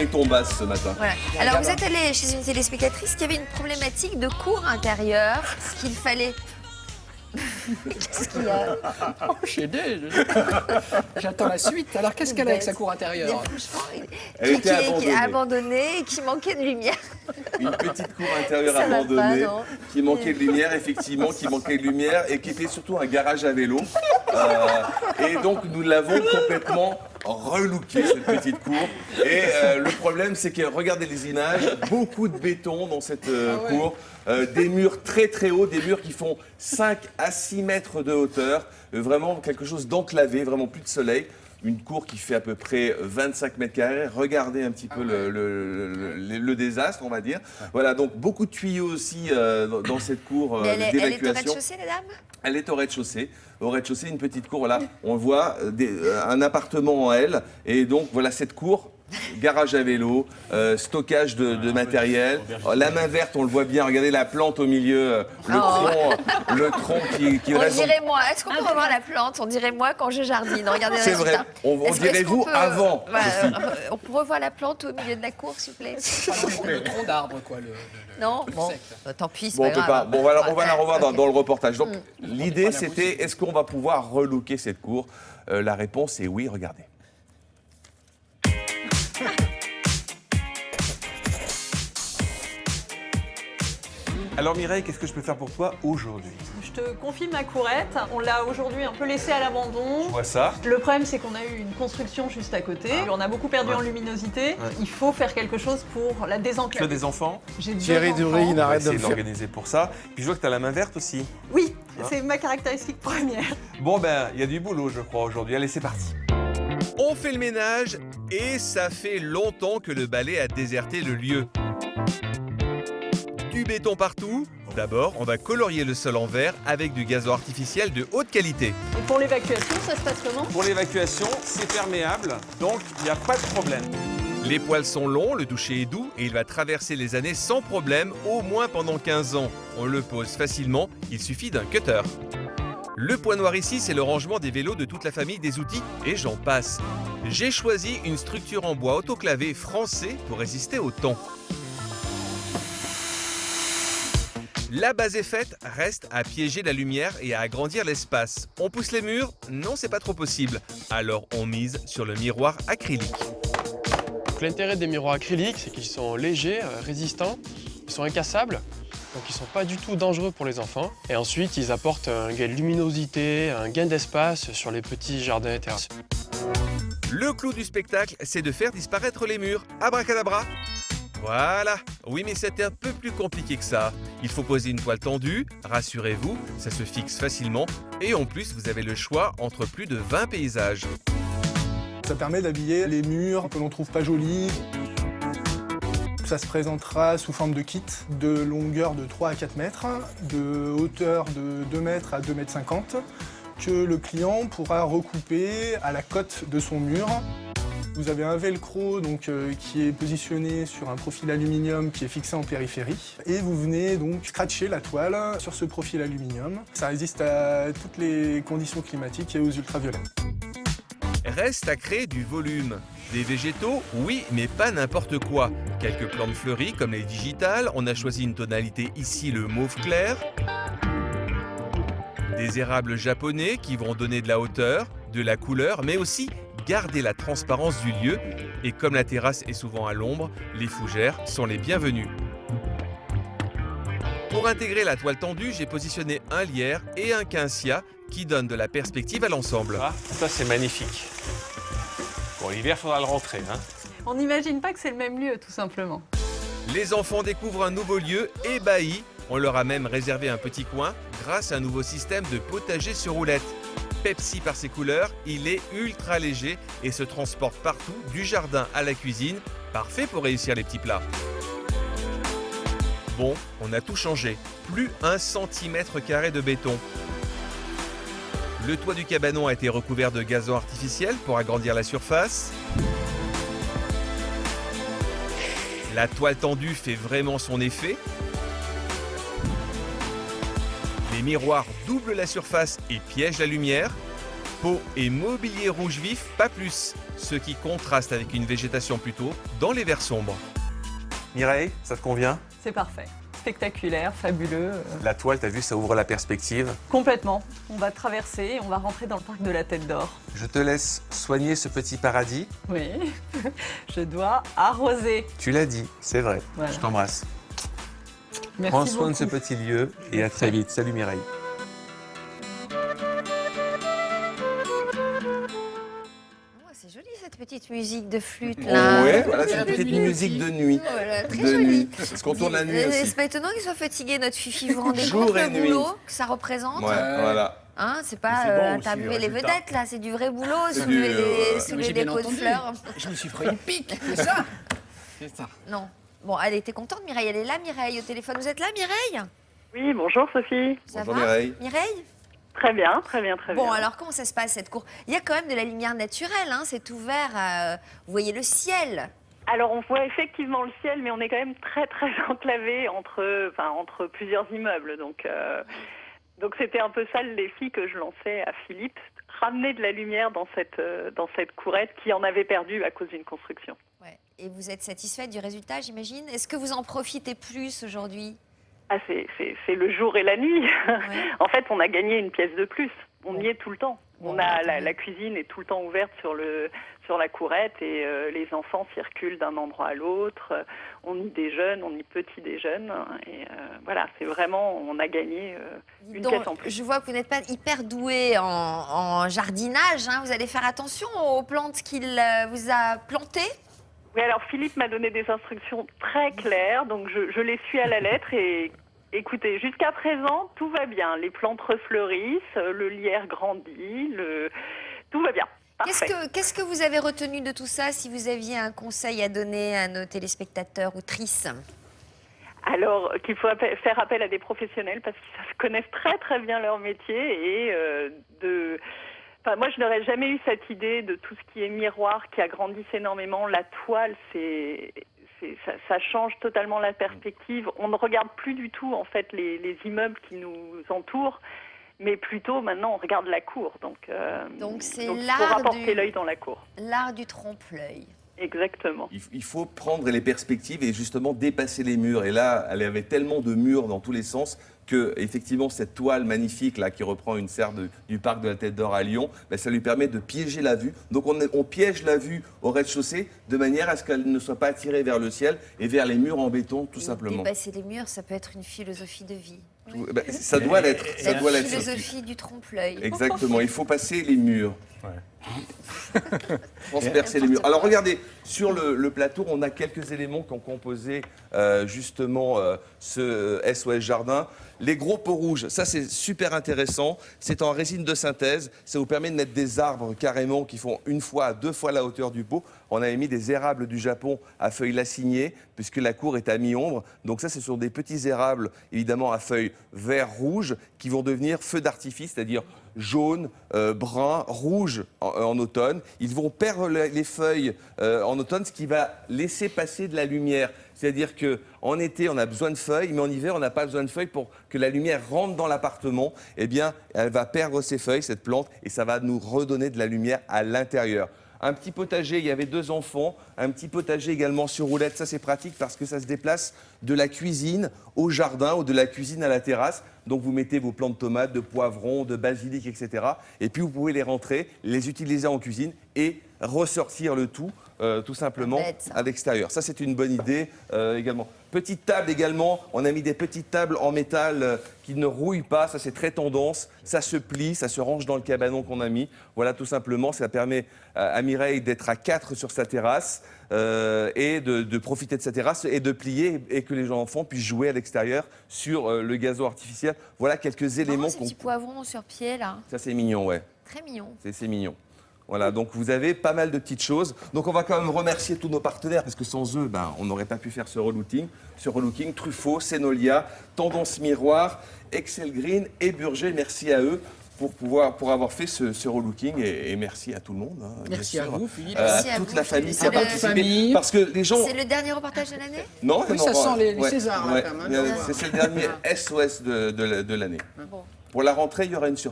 béton basse ce matin. Voilà. Alors, vous êtes allé chez une téléspectatrice qui avait une problématique de cours intérieur, qu'il fallait... Qu'est-ce qu'il y a? Oh, j'attends la suite. Alors, qu'est-ce qu'elle a avec sa cour intérieure? Elle était Qui a abandonné et qui manquait de lumière. Une petite cour intérieure Ça va abandonnée, pas, non. qui manquait de lumière, effectivement, qui manquait de lumière et qui était surtout un garage à vélo. Et donc, nous l'avons complètement relooké, cette petite cour. Et le problème, c'est que, regardez les images, beaucoup de béton dans cette cour, des murs très très hauts, des murs qui font 5 à 6 mètres de hauteur, vraiment quelque chose d'enclavé, vraiment plus de soleil. Une cour qui fait à peu près 25 mètres carrés. Regardez un petit peu le désastre, on va dire. Voilà, donc beaucoup de tuyaux aussi dans cette cour d'évacuation. Elle est au rez-de-chaussée, la dame? Elle est au rez-de-chaussée. Au rez-de-chaussée, une petite cour. Là, on voit un appartement en L. Et donc, voilà cette cour. Garage à vélo, stockage de matériel. La main verte, on le voit bien. Regardez la plante au milieu, le tronc qui On reste. dirait moi. Est-ce qu'on peut revoir la plante? On dirait moi quand je jardine. Regardez le C'est vrai. résultat. On dirait vous avant. Voilà, on peut revoir la plante au milieu de la cour, s'il vous plaît? Le tronc d'arbre, quoi. Non, bon, insecte. tant pis, c'est Bon, pas on peut grave. pas. Bon, on va la revoir dans le reportage. Donc, On l'idée, la c'était, est-ce qu'on va pouvoir relooker cette cour? La réponse est oui, regardez. Alors Mireille, qu'est-ce que je peux faire pour toi aujourd'hui? Je te confie ma courette. On l'a aujourd'hui un peu laissée à l'abandon. Je vois ça. Le problème, c'est qu'on a eu une construction juste à côté. On a beaucoup perdu en luminosité. Il faut faire quelque chose pour la Tu as désenclaver. des enfants? J'ai deux Thierry enfants. Dury, il On va arrête de essayer me de faire. l'organiser pour ça. Puis je vois que tu as la main verte aussi. Oui, c'est ma caractéristique première. Bon ben, il y a du boulot je crois aujourd'hui. Allez, c'est parti. On fait le ménage et ça fait longtemps que le balai a déserté le lieu. Du béton partout. D'abord, on va colorier le sol en vert avec du gazon artificiel de haute qualité. Et pour l'évacuation, ça se passe comment? Pour l'évacuation, c'est perméable, donc il n'y a pas de problème. Les poils sont longs, le toucher est doux et il va traverser les années sans problème, au moins pendant 15 ans. On le pose facilement, il suffit d'un cutter. Le point noir ici, c'est le rangement des vélos de toute la famille des outils et j'en passe. J'ai choisi une structure en bois autoclavé français pour résister au temps. La base est faite, reste à piéger la lumière et à agrandir l'espace. On pousse les murs? Non, c'est pas trop possible. Alors on mise sur le miroir acrylique. Donc, l'intérêt des miroirs acryliques, c'est qu'ils sont légers, résistants, ils sont incassables, donc ils ne sont pas du tout dangereux pour les enfants. Et ensuite, ils apportent un gain de luminosité, un gain d'espace sur les petits jardins et terrasses. Le clou du spectacle, c'est de faire disparaître les murs. Abracadabra! Voilà. Oui, mais c'est un peu plus compliqué que ça. Il faut poser une toile tendue, rassurez-vous, ça se fixe facilement. Et en plus, vous avez le choix entre plus de 20 paysages. Ça permet d'habiller les murs que l'on trouve pas jolis. Ça se présentera sous forme de kit de longueur de 3 à 4 mètres, de hauteur de 2 mètres à 2 mètres 50, que le client pourra recouper à la cote de son mur. Vous avez un velcro qui est positionné sur un profil aluminium qui est fixé en périphérie. Et vous venez donc scratcher la toile sur ce profil aluminium. Ça résiste à toutes les conditions climatiques et aux ultraviolets. Reste à créer du volume. Des végétaux, oui, mais pas n'importe quoi. Quelques plantes fleuries comme les digitales, on a choisi une tonalité ici, le mauve clair. Des érables japonais qui vont donner de la hauteur, de la couleur, mais aussi garder la transparence du lieu. Et comme la terrasse est souvent à l'ombre, les fougères sont les bienvenues. Pour intégrer la toile tendue, j'ai positionné un lierre et un quincia qui donnent de la perspective à l'ensemble. Ah, ça c'est magnifique. Bon, l'hiver, faudra le rentrer. Hein. On n'imagine pas que c'est le même lieu, tout simplement. Les enfants découvrent un nouveau lieu, ébahis. On leur a même réservé un petit coin grâce à un nouveau système de potager sur roulette. Pepsi par ses couleurs, il est ultra léger et se transporte partout, du jardin à la cuisine. Parfait pour réussir les petits plats. Bon, on a tout changé. Plus 1 cm² de béton. Le toit du cabanon a été recouvert de gazon artificiel pour agrandir la surface. La toile tendue fait vraiment son effet. Les miroirs doublent la surface et piègent la lumière. Peau et mobilier rouge vif, pas plus, ce qui contraste avec une végétation plutôt dans les verts sombres. Mireille, ça te convient? C'est parfait. Spectaculaire, fabuleux. La toile, t'as vu, ça ouvre la perspective. Complètement. On va traverser et on va rentrer dans le parc de la Tête d'Or. Je te laisse soigner ce petit paradis. Oui, je dois arroser. Tu l'as dit, c'est vrai. Voilà. Je t'embrasse. Merci Prends soin de ce beaucoup. petit lieu et à très vite. Salut Mireille. Oh, c'est joli cette petite musique de flûte là. Ouais, voilà, c'est un une peu petite de nuit musique aussi. de nuit. Voilà, très De joli. nuit. Parce qu'on tourne la nuit aussi. C'est pas étonnant qu'il soit fatigué, notre Fifi. Vous vous rendez Jour compte et le nuit. boulot que ça représente? Ouais, voilà. Hein, c'est Mais pas c'est bon aussi, interviewer le les résultat. vedettes là, c'est du vrai boulot, C'est soulever du, des, soulever J'ai des bien pots de entendu. fleurs. Je me suis pris une pique, c'est ça? C'est ça. Non. Bon, elle était contente, Mireille. Elle est là, Mireille, au téléphone. Vous êtes là, Mireille? Oui, bonjour Sophie. Ça Bonjour va Mireille. Mireille? Très bien, très bien, très Bon, bien. alors comment ça se passe cette cour? Il y a quand même de la lumière naturelle, hein, c'est ouvert, vous voyez le ciel. Alors on voit effectivement le ciel, mais on est quand même très très enclavé entre plusieurs immeubles. Donc c'était un peu ça le défi que je lançais à Philippe, ramener de la lumière dans cette courette qui en avait perdu à cause d'une construction. Ouais. Et vous êtes satisfaite du résultat, j'imagine? Est-ce que vous en profitez plus aujourd'hui? Ah, c'est le jour et la nuit. Ouais. En fait, on a gagné une pièce de plus. On y est tout le temps. Bon, On a tant mieux. la cuisine est tout le temps ouverte sur la courette et les enfants circulent d'un endroit à l'autre. On y déjeune, on y petit déjeune et voilà, c'est vraiment on a gagné une Donc, pièce en plus. je vois que vous n'êtes pas hyper doué en jardinage, hein. Vous allez faire attention aux plantes qu'il vous a plantées. Oui, alors Philippe m'a donné des instructions très claires, donc je les suis à la lettre et écoutez, jusqu'à présent, tout va bien. Les plantes refleurissent, le lierre grandit, tout va bien. Parfait. Qu'est-ce que vous avez retenu de tout ça si vous aviez un conseil à donner à nos téléspectateurs ou trices? Alors qu'il faut faire appel à des professionnels parce qu'ils connaissent très très bien leur métier et Enfin, moi, je n'aurais jamais eu cette idée de tout ce qui est miroir qui agrandisse énormément. La toile, ça change totalement la perspective. On ne regarde plus du tout en fait les immeubles qui nous entourent, mais plutôt maintenant on regarde la cour. Donc c'est il faut l'art rapporter l'œil dans la cour. L'art du trompe-l'œil. Exactement. Il faut prendre les perspectives et justement dépasser les murs. Et là, elle avait tellement de murs dans tous les sens que, effectivement, cette toile magnifique là, qui reprend une serre du parc de la Tête d'Or à Lyon, ben, ça lui permet de piéger la vue. Donc on piège la vue au rez-de-chaussée de manière à ce qu'elle ne soit pas attirée vers le ciel et vers les murs en béton, tout simplement. Dépasser les murs, ça peut être une philosophie de vie. Ben, ça doit l'être. Ça La doit l'être. philosophie du trompe-l'œil. Exactement, il faut passer les murs. Transpercer les murs. Alors regardez, sur le plateau, on a quelques éléments qui ont composé justement ce SOS Jardin. Les gros pots rouges, ça c'est super intéressant. C'est en résine de synthèse. Ça vous permet de mettre des arbres carrément qui font 1 fois à 2 fois la hauteur du pot. On avait mis des érables du Japon à feuilles lacignées puisque la cour est à mi-ombre. Donc ça, ce sont des petits érables évidemment à feuilles vert-rouge qui vont devenir feux d'artifice, c'est-à-dire jaune, brun, rouge en automne. Ils vont perdre les feuilles en automne, ce qui va laisser passer de la lumière. C'est-à-dire qu'en été, on a besoin de feuilles, mais en hiver, on n'a pas besoin de feuilles pour que la lumière rentre dans l'appartement. Eh bien, elle va perdre ses feuilles, cette plante, et ça va nous redonner de la lumière à l'intérieur. Un petit potager, il y avait 2 enfants. Un petit potager également sur roulette. Ça, c'est pratique parce que ça se déplace de la cuisine au jardin ou de la cuisine à la terrasse. Donc, vous mettez vos plants de tomates, de poivrons, de basilic, etc. Et puis, vous pouvez les rentrer, les utiliser en cuisine et ressortir le tout simplement à l'extérieur. Ça, c'est une bonne idée également. Petite table également. On a mis des petites tables en métal qui ne rouillent pas. Ça, c'est très tendance. Ça se plie, ça se range dans le cabanon qu'on a mis. Voilà, tout simplement. Ça permet à Mireille d'être à 4 sur sa terrasse et de profiter de sa terrasse et de plier et que les enfants puissent jouer à l'extérieur sur le gazon artificiel. Voilà quelques éléments Ces petits poivrons sur pied, là. Ça, c'est mignon, ouais. Très mignon. C'est mignon. Voilà, donc vous avez pas mal de petites choses. Donc on va quand même remercier tous nos partenaires parce que sans eux, on n'aurait pas pu faire ce relooking. Truffaut, Senolia, Tendance Miroir, Excel Green et Burger. Merci à eux pour avoir fait ce relooking et merci à tout le monde. Hein, merci à vous, Philippe. Merci à toute vous, la famille qui a Philippe. participé. Parce que les gens... C'est le dernier reportage de l'année? Non, oui, ça sent les Césars, là, quand même. C'est le dernier SOS de l'année. Bon. Pour la rentrée, il y aura une surprise.